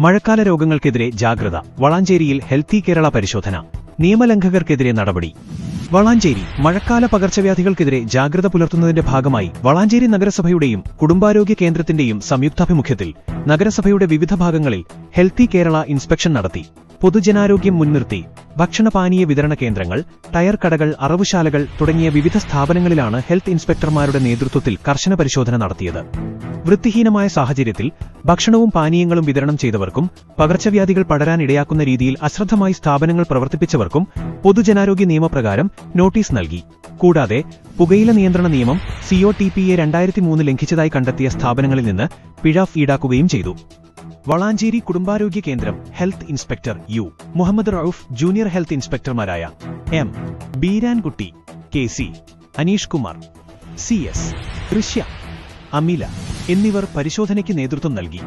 മഴക്കാല രോഗങ്ങൾക്കെതിരെ ജാഗ്രത. വളാഞ്ചേരിയിൽ ഹെൽത്തി കേരള പരിശോധന. നിയമലംഘകർക്കെതിരെ നടപടി. വളാഞ്ചേരി മഴക്കാല പകർച്ചവ്യാധികൾക്കെതിരെ ജാഗ്രത പുലർത്തുന്നതിന്റെ ഭാഗമായി വളാഞ്ചേരി നഗരസഭയുടെയും കുടുംബാരോഗ്യ കേന്ദ്രത്തിന്റെയും സംയുക്താഭിമുഖ്യത്തിൽ നഗരസഭയുടെ വിവിധ ഭാഗങ്ങളിൽ ഹെൽത്തി കേരള ഇൻസ്പെക്ഷൻ നടത്തി. പൊതുജനാരോഗ്യം മുൻനിർത്തി ഭക്ഷണപാനീയ വിതരണ കേന്ദ്രങ്ങൾ, ടയർ കടകൾ, അറവുശാലകൾ തുടങ്ങിയ വിവിധ സ്ഥാപനങ്ങളിലാണ് ഹെൽത്ത് ഇൻസ്പെക്ടർമാരുടെ നേതൃത്വത്തിൽ കർശന പരിശോധന നടത്തിയത്. വൃത്തിഹീനമായ സാഹചര്യത്തിൽ ഭക്ഷണവും പാനീയങ്ങളും വിതരണം ചെയ്തവർക്കും പകർച്ചവ്യാധികൾ പടരാനിടയാക്കുന്ന രീതിയിൽ അശ്രദ്ധമായി സ്ഥാപനങ്ങൾ പ്രവർത്തിപ്പിച്ചവർക്കും പൊതുജനാരോഗ്യ നിയമപ്രകാരം നോട്ടീസ് നൽകി. കൂടാതെ പുകയില നിയന്ത്രണ നിയമം COTPA 2003 ലംഘിച്ചതായി കണ്ടെത്തിയ സ്ഥാപനങ്ങളിൽ നിന്ന് പിഴ ഈടാക്കുകയും ചെയ്തു. വളാഞ്ചേരി കുടുംബാരോഗ്യ കേന്ദ്രം health inspector U Muhammad Rauf, junior health ഇൻസ്പെക്ടർമാരായ M. Beerankutty, KC, Aneesh Kumar, CS, Drishya, അമില എന്നിവർ പരിശോധനയ്ക്ക് നേതൃത്വം നൽകി.